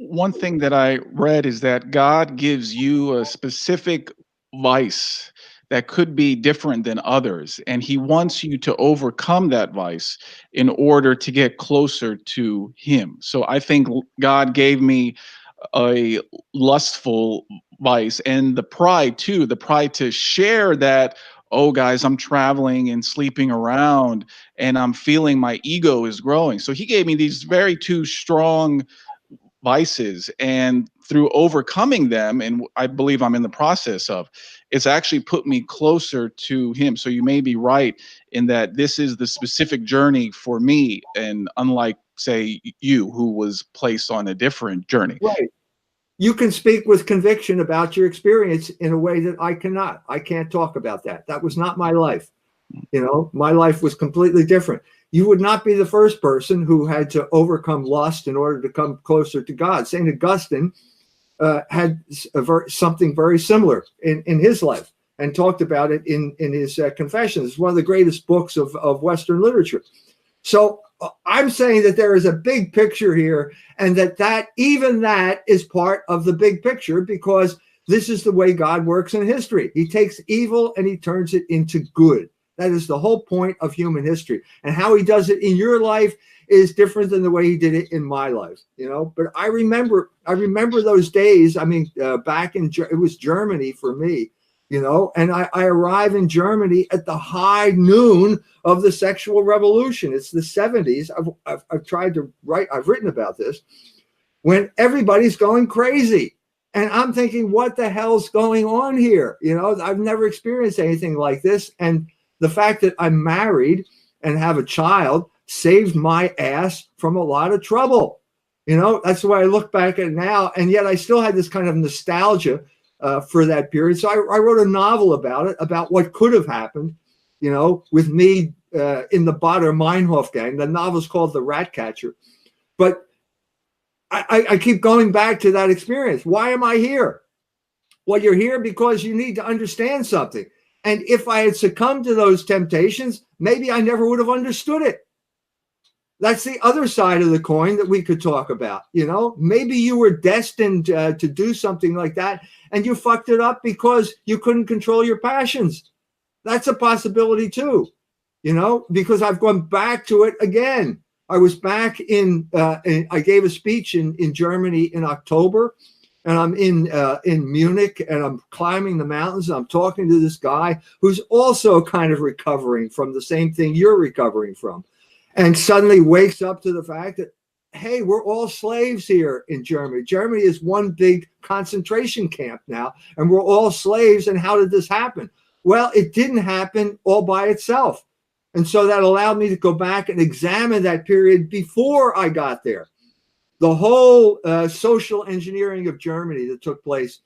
One thing that I read is that God gives you a specific vice that could be different than others, and He wants you to overcome that vice in order to get closer to Him. So I think God gave me a lustful vice and the pride too, the pride to share that. Oh guys, I'm traveling and sleeping around and I'm feeling my ego is growing. So he gave me these very two strong vices, and through overcoming them, and I believe I'm in the process of, it's actually put me closer to him. So you may be right in that this is the specific journey for me, and unlike say you who was placed on a different journey. Right. You can speak with conviction about your experience in a way that I cannot. I can't talk about that. That was not my life. You know, my life was completely different. You would not be the first person who had to overcome lust in order to come closer to God. St. Augustine had something very similar in his life and talked about it in his Confessions. It's one of the greatest books of Western literature. So I'm saying that there is a big picture here, and that even that is part of the big picture, because this is the way God works in history. He takes evil and he turns it into good. That is the whole point of human history. And how he does it in your life is different than the way he did it in my life, you know. But I remember those days. I mean, back in it was Germany for me, you know, and I arrive in Germany at the high noon of the sexual revolution. It's the 70s. I've tried to write. I've written about this, when everybody's going crazy. And I'm thinking, what the hell's going on here? You know, I've never experienced anything like this. And the fact that I'm married and have a child saved my ass from a lot of trouble. You know, that's the way I look back at it now. And yet I still had this kind of nostalgia for that period. So I wrote a novel about it, about what could have happened, you know, with me in the Baader Meinhof gang. The novel's called The Ratcatcher. But I keep going back to that experience. Why am I here? Well, you're here because you need to understand something. And if I had succumbed to those temptations, maybe I never would have understood it. That's the other side of the coin that we could talk about. You know, maybe you were destined to do something like that, and you fucked it up because you couldn't control your passions. That's a possibility too, you know, because I've gone back to it again. I was back I gave a speech in Germany in October. And I'm in Munich, and I'm climbing the mountains. And I'm talking to this guy who's also kind of recovering from the same thing you're recovering from, and suddenly wakes up to the fact that, hey, we're all slaves here in Germany. Germany is one big concentration camp now, and we're all slaves. And how did this happen? Well, it didn't happen all by itself. And so that allowed me to go back and examine that period before I got there. The whole social engineering of Germany that took place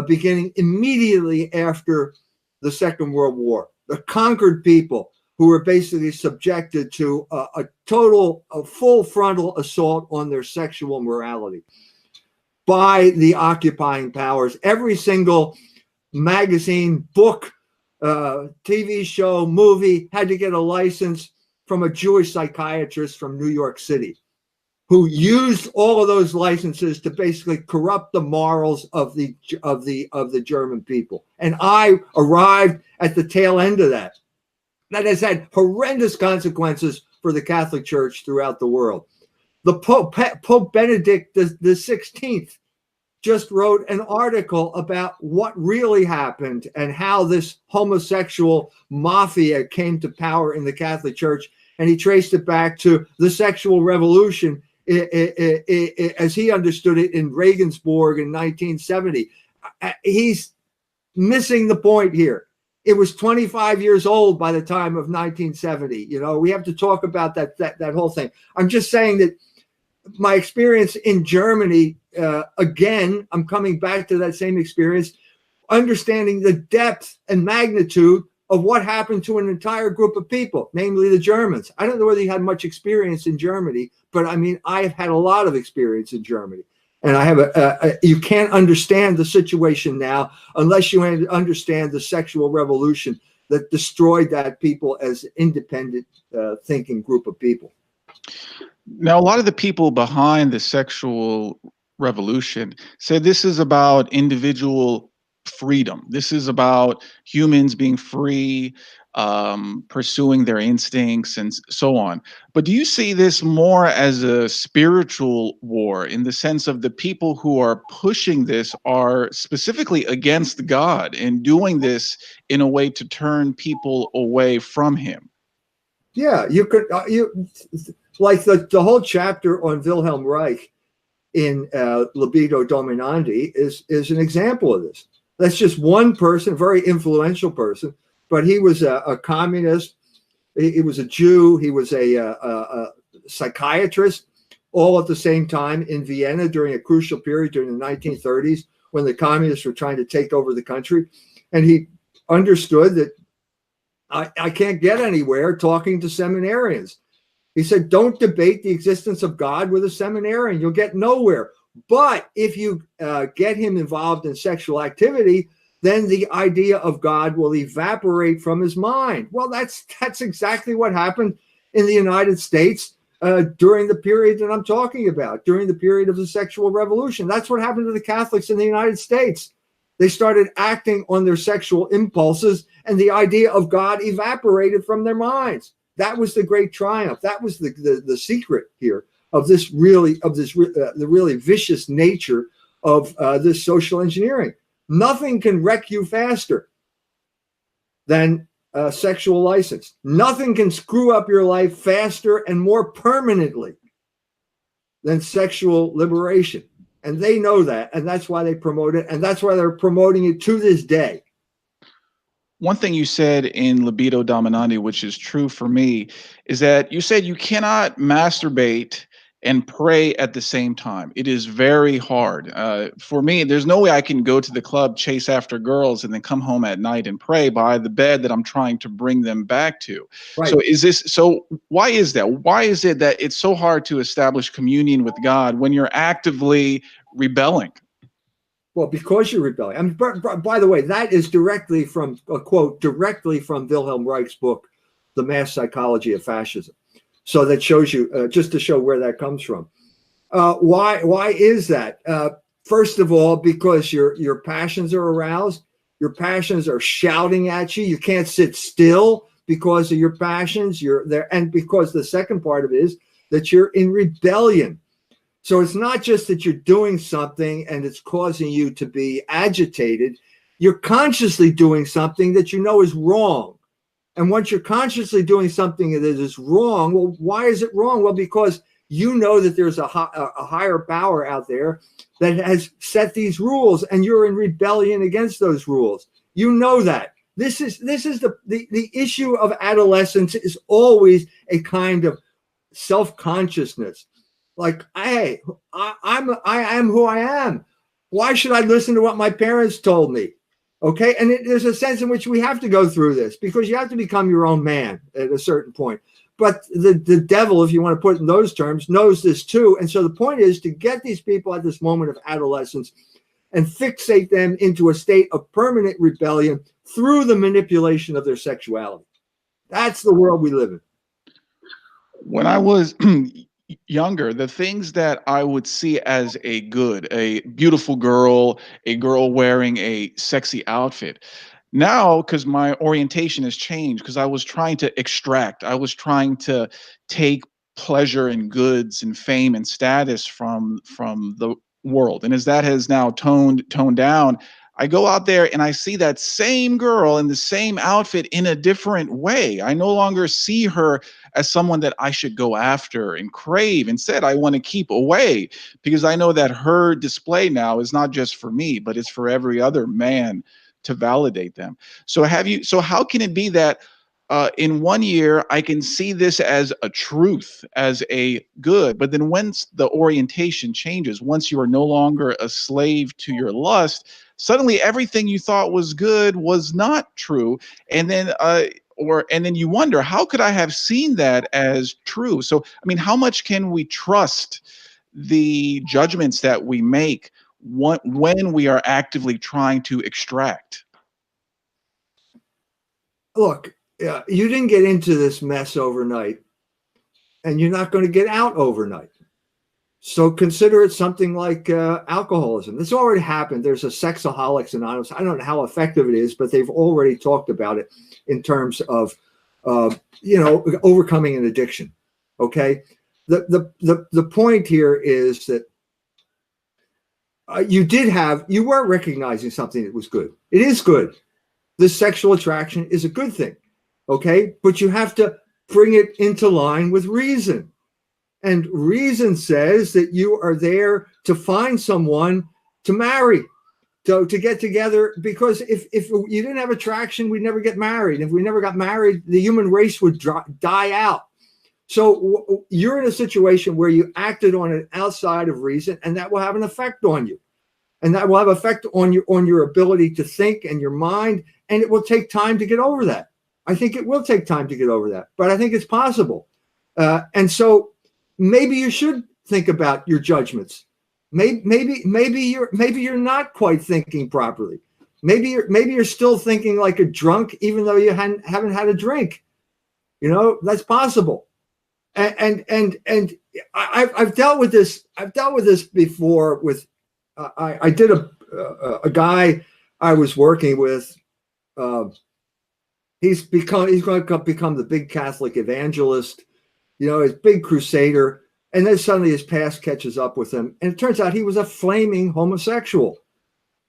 beginning immediately after the Second World War. The conquered people who were basically subjected to a full frontal assault on their sexual morality by the occupying powers. Every single magazine, book, TV show, movie had to get a license from a Jewish psychiatrist from New York City, who used all of those licenses to basically corrupt the morals of the German people. And I arrived at the tail end of that. That has had horrendous consequences for the Catholic Church throughout the world. The Pope Benedict the 16th just wrote an article about what really happened and how this homosexual mafia came to power in the Catholic Church. And he traced it back to the sexual revolution as he understood it in Regensburg in 1970. He's missing the point here. It was 25 years old by the time of 1970. You know, we have to talk about that whole thing. I'm just saying that my experience in Germany, again, I'm coming back to that same experience, understanding the depth and magnitude of what happened to an entire group of people, namely the Germans. I don't know whether you had much experience in Germany, but I mean, I have had a lot of experience in Germany. And I have you can't understand the situation now unless you understand the sexual revolution that destroyed that people as independent thinking group of people. Now, a lot of the people behind the sexual revolution said this is about individual freedom. This is about humans being free, pursuing their instincts, and so on. But do you see this more as a spiritual war in the sense of the people who are pushing this are specifically against God and doing this in a way to turn people away from Him? Yeah, you could like the whole chapter on Wilhelm Reich in Libido Dominandi is an example of this. That's just one person, very influential person, but he was a communist. He was a Jew. He was a psychiatrist, all at the same time in Vienna during a crucial period during the 1930s when the communists were trying to take over the country. And he understood that I can't get anywhere talking to seminarians. He said, don't debate the existence of God with a seminarian. You'll get nowhere. But if you get him involved in sexual activity, then the idea of God will evaporate from his mind. Well, that's exactly what happened in the United States during the period that I'm talking about, during the period of the sexual revolution. That's what happened to the Catholics in the United States. They started acting on their sexual impulses, and the idea of God evaporated from their minds. That was the great triumph. That was the secret here of the really vicious nature of this social engineering. Nothing can wreck you faster than sexual license. Nothing can screw up your life faster and more permanently than sexual liberation. And they know that, and that's why they promote it, and that's why they're promoting it to this day. One thing you said in Libido Dominandi, which is true for me, is that you said you cannot masturbate and pray at the same time. It is very hard. For me, there's no way I can go to the club, chase after girls, and then come home at night and pray by the bed that I'm trying to bring them back to. Right. So why is that? Why is it that it's so hard to establish communion with God when you're actively rebelling? Well, because you're rebelling. I mean, by the way, that is directly from a quote directly from Wilhelm Reich's book, The Mass Psychology of Fascism. So that shows you, just to show where that comes from. Why is that? First of all, because your passions are aroused. Your passions are shouting at you. You can't sit still because of your passions. You're there, and because the second part of it is that you're in rebellion. So it's not just that you're doing something and it's causing you to be agitated. You're consciously doing something that you know is wrong. And once you're consciously doing something that is wrong, well, why is it wrong? Well, because you know that there's a higher power out there that has set these rules, and you're in rebellion against those rules. You know that. This is the issue of adolescence is always a kind of self-consciousness. Like, hey, I am who I am. Why should I listen to what my parents told me? Okay, and there's a sense in which we have to go through this because you have to become your own man at a certain point. But the devil, if you want to put it in those terms, knows this too. And so the point is to get these people at this moment of adolescence and fixate them into a state of permanent rebellion through the manipulation of their sexuality. That's the world we live in. When I was younger, the things that I would see as a beautiful girl, a girl wearing a sexy outfit. Now, because my orientation has changed, because I was trying to extract, I was trying to take pleasure and goods and fame and status from the world. And as that has now toned down, I go out there and I see that same girl in the same outfit in a different way. I no longer see her as someone that I should go after and crave. Instead, I want to keep away because I know that her display now is not just for me, but it's for every other man to validate them. So how can it be that in 1 year, I can see this as a truth, as a good, but then once the orientation changes, once you are no longer a slave to your lust, suddenly everything you thought was good was not true. And then you wonder, how could I have seen that as true? So, I mean, how much can we trust the judgments that we make when we are actively trying to extract? Look, you didn't get into this mess overnight, and you're not going to get out overnight. So consider it something like alcoholism. This already happened. There's a Sexaholics Anonymous. I don't know how effective it is, but they've already talked about it in terms of, overcoming an addiction. Okay. The point here is that you were recognizing something that was good. It is good. The sexual attraction is a good thing. Okay. But you have to bring it into line with reason. And reason says that you are there to find someone to marry, to get together, because if you didn't have attraction, we'd never get married. If we never got married, the human race would die out. So you're in a situation where you acted on it outside of reason, and that will have an effect on you. And that will have effect on your ability to think and your mind, and it will take time to get over that. I think it will take time to get over that, but I think it's possible. And so maybe you should think about your judgments. Maybe you're not quite thinking properly. Maybe you're still thinking like a drunk, even though you haven't had a drink. That's possible. And I've dealt with this. I've dealt with this before. I did a guy I was working with. He's going to become the big Catholic evangelist. His big crusader. And then suddenly his past catches up with him. And it turns out he was a flaming homosexual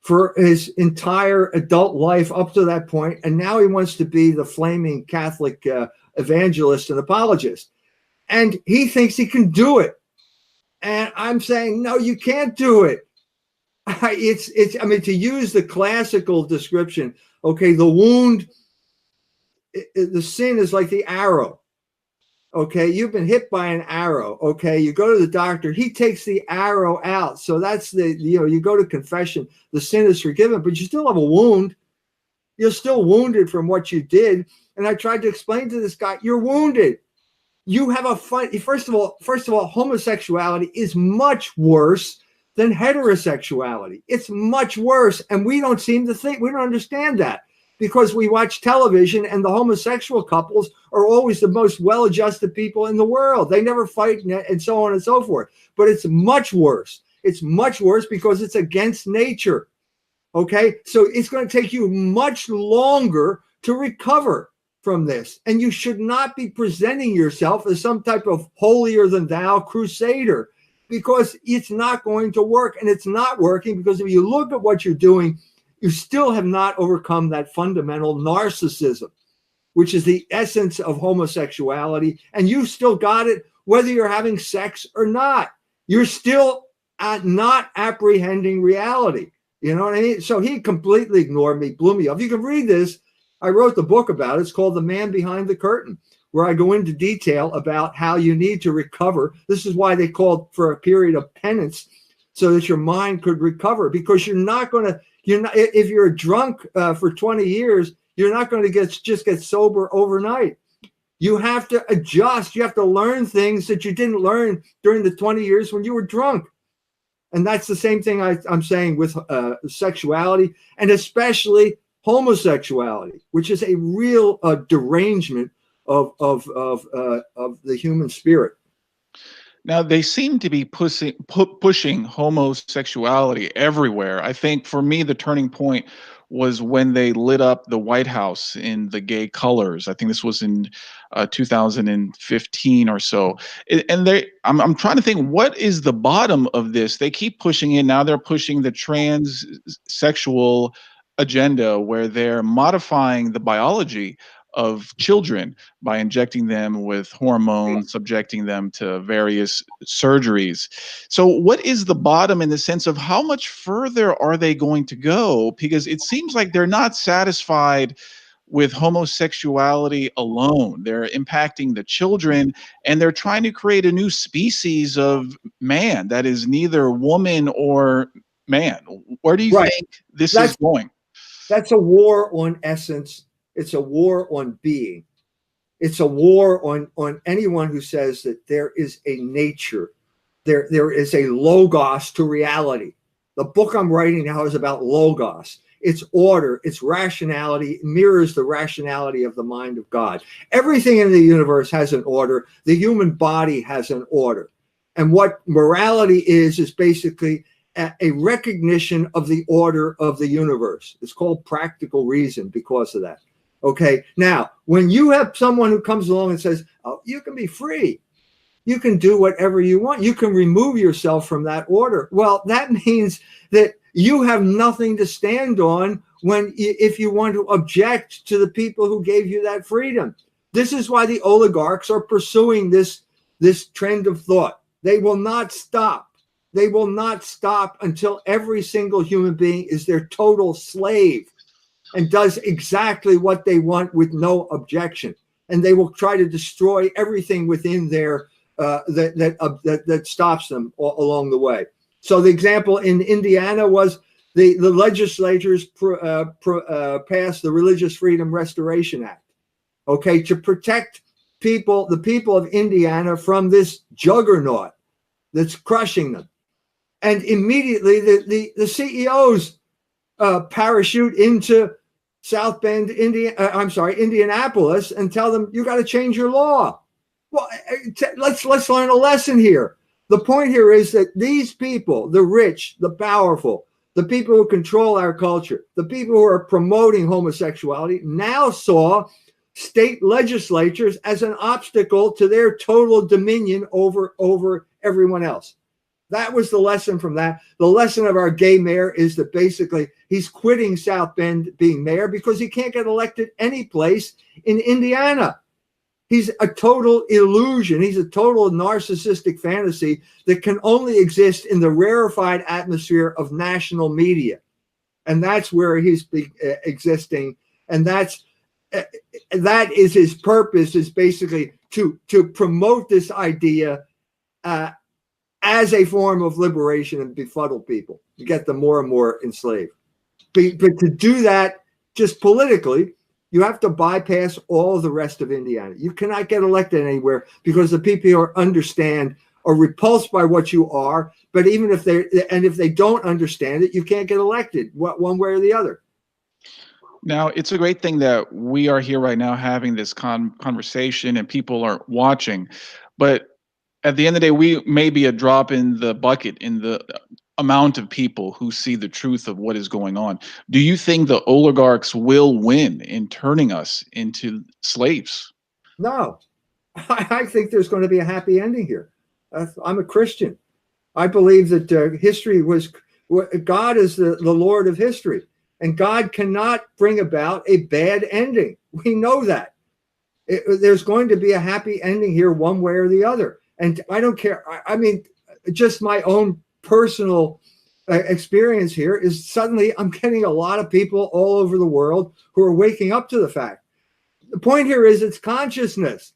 for his entire adult life up to that point. And now he wants to be the flaming Catholic evangelist and apologist. And he thinks he can do it. And I'm saying, no, you can't do it. I mean, to use the classical description, okay, the wound, the sin is like the arrow. Okay, you've been hit by an arrow. Okay, you go to the doctor, he takes the arrow out. So that's you go to confession, the sin is forgiven, but you still have a wound. You're still wounded from what you did. And I tried to explain to this guy, you're wounded. You have first of all, homosexuality is much worse than heterosexuality. It's much worse. And we don't understand that. Because we watch television and the homosexual couples are always the most well-adjusted people in the world. They never fight and so on and so forth. But it's much worse. It's much worse because it's against nature. Okay? So it's going to take you much longer to recover from this. And you should not be presenting yourself as some type of holier than thou crusader, because it's not going to work. And it's not working because if you look at what you're doing, you still have not overcome that fundamental narcissism, which is the essence of homosexuality. And you still got it, whether you're having sex or not. You're still not apprehending reality. You know what I mean? So he completely ignored me, blew me off. You can read this. I wrote the book about it. It's called The Man Behind the Curtain, where I go into detail about how you need to recover. This is why they called for a period of penance, so that your mind could recover, because if you're a drunk for 20 years, you're not going to just get sober overnight. You have to adjust. You have to learn things that you didn't learn during the 20 years when you were drunk. And that's the same thing I'm saying with sexuality, and especially homosexuality, which is a real derangement of the human spirit. Now, they seem to be pushing homosexuality everywhere. I think for me, the turning point was when they lit up the White House in the gay colors. I think this was in 2015 or so. And I'm trying to think, what is the bottom of this? They keep pushing it. Now they're pushing the transsexual agenda, where they're modifying the biology of children by injecting them with hormones, subjecting them to various surgeries. So what is the bottom in the sense of how much further are they going to go? Because it seems like they're not satisfied with homosexuality alone. They're impacting the children, and they're trying to create a new species of man that is neither woman or man. Where do you think this is going? That's a war on essence. It's a war on being. It's a war on anyone who says that there is a nature, there is a logos to reality. The book I'm writing now is about logos. It's order, it's rationality, it mirrors the rationality of the mind of God. Everything in the universe has an order. The human body has an order. And what morality is basically a recognition of the order of the universe. It's called practical reason because of that. Okay. Now, when you have someone who comes along and says, oh, you can be free, you can do whatever you want, you can remove yourself from that order. Well, that means that you have nothing to stand on if you want to object to the people who gave you that freedom. This is why the oligarchs are pursuing this trend of thought. They will not stop. They will not stop until every single human being is their total slave and does exactly what they want with no objection. And they will try to destroy everything within their that stops them along the way. So the example in Indiana was the legislatures passed the Religious Freedom Restoration Act, okay, to protect the people of Indiana from this juggernaut that's crushing them. And immediately the CEOs parachute into South Bend, Indianapolis, and tell them, you got to change your law. Well, let's learn a lesson here. The point here is that these people, the rich, the powerful, the people who control our culture, the people who are promoting homosexuality, now saw state legislatures as an obstacle to their total dominion over everyone else. That was the lesson from that. The lesson of our gay mayor is that basically he's quitting South Bend being mayor because he can't get elected any place in Indiana. He's a total illusion. He's a total narcissistic fantasy that can only exist in the rarefied atmosphere of national media. And that's where he's existing. And that is his purpose, is basically to promote this idea as a form of liberation and befuddle people, to get them more and more enslaved. But to do that just politically, you have to bypass all the rest of Indiana. You cannot get elected anywhere because the people who understand are repulsed by what you are. But even if they don't understand it, you can't get elected one way or the other. Now, it's a great thing that we are here right now having this conversation and people are watching. But at the end of the day, we may be a drop in the bucket in the amount of people who see the truth of what is going on. Do you think the oligarchs will win in turning us into slaves? No, I think there's going to be a happy ending here. I'm a Christian. I believe that God is the Lord of history, and God cannot bring about a bad ending. We know that. There's going to be a happy ending here one way or the other. And I don't care. I mean, just my own personal experience here is suddenly I'm getting a lot of people all over the world who are waking up to the fact. The point here is it's consciousness.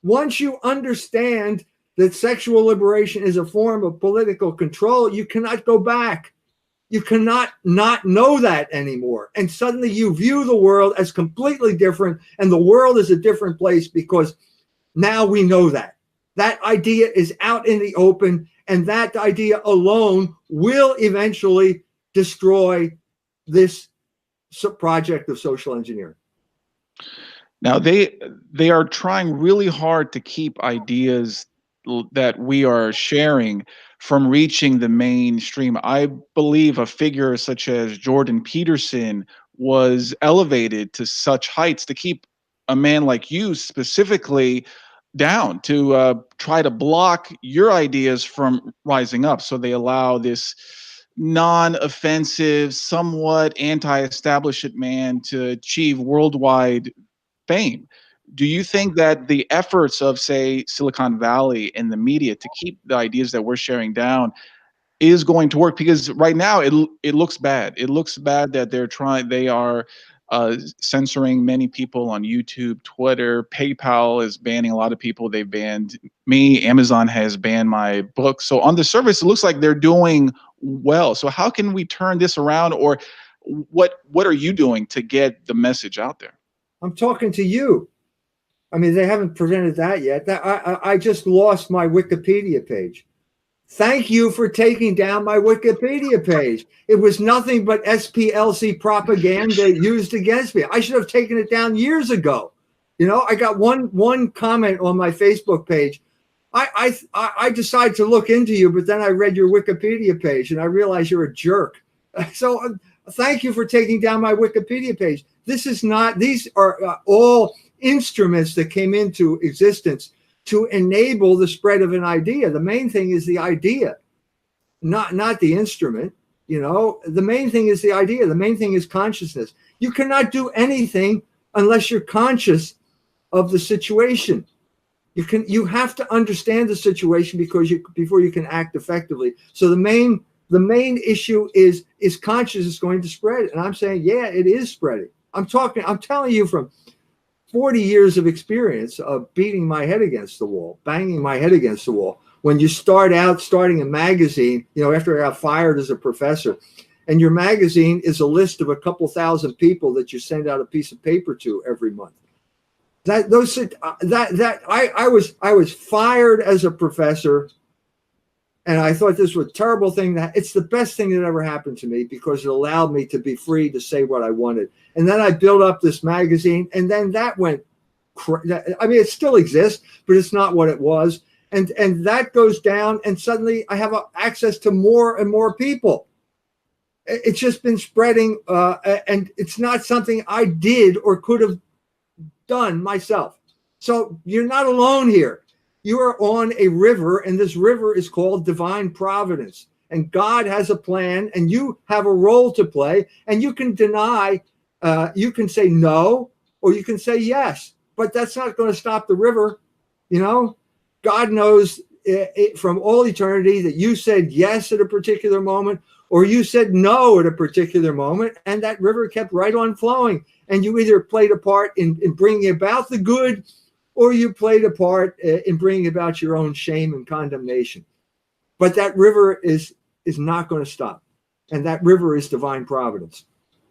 Once you understand that sexual liberation is a form of political control, you cannot go back. You cannot not know that anymore. And suddenly you view the world as completely different, and the world is a different place because now we know that. That idea is out in the open, and that idea alone will eventually destroy this project of social engineering. Now, they are trying really hard to keep ideas that we are sharing from reaching the mainstream. I believe a figure such as Jordan Peterson was elevated to such heights to keep a man like you specifically down, to try to block your ideas from rising up. So they allow this non-offensive, somewhat anti-establishment man to achieve worldwide fame. Do you think that the efforts of, say, Silicon Valley and the media to keep the ideas that we're sharing down is going to work? Because right now it looks bad. It looks bad that they are censoring many people on YouTube, Twitter. PayPal is banning a lot of people. They banned me. Amazon has banned my book. So on the surface, it looks like they're doing well. So how can we turn this around, or what are you doing to get the message out there? I'm talking to you. I mean, they haven't prevented that yet. I just lost my Wikipedia page. Thank you for taking down my Wikipedia page. It was nothing but SPLC propaganda used against me. I should have taken it down years ago. You know, I got one comment on my Facebook page I decided to look into you, but then I read your Wikipedia page and I realized you're a jerk. So thank you for taking down my Wikipedia page. These are all instruments that came into existence to enable the spread of an idea. The main thing is the idea, not the instrument. The main thing is the idea. The main thing is consciousness. You cannot do anything unless you're conscious of the situation. You have to understand the situation before you can act effectively. So the main issue is consciousness going to spread? And I'm saying, yeah, it is spreading. I'm telling you from 40 years of experience of beating my head against the wall, banging my head against the wall. When you starting a magazine, after I got fired as a professor, and your magazine is a list of a couple thousand people that you send out a piece of paper to every month. I was fired as a professor, and I thought this was a terrible thing. It's the best thing that ever happened to me because it allowed me to be free to say what I wanted. And then I built up this magazine, and then that went. It still exists, but it's not what it was. And that goes down, and suddenly I have access to more and more people. It's just been spreading, and it's not something I did or could have done myself. So you're not alone here. You are on a river, and this river is called divine providence. And God has a plan, and you have a role to play, and you can deny, you can say no, or you can say yes, but that's not going to stop the river. God knows from all eternity that you said yes at a particular moment, or you said no at a particular moment, and that river kept right on flowing. And you either played a part in bringing about the good, or you played a part in bringing about your own shame and condemnation. But that river is not going to stop. And that river is divine providence.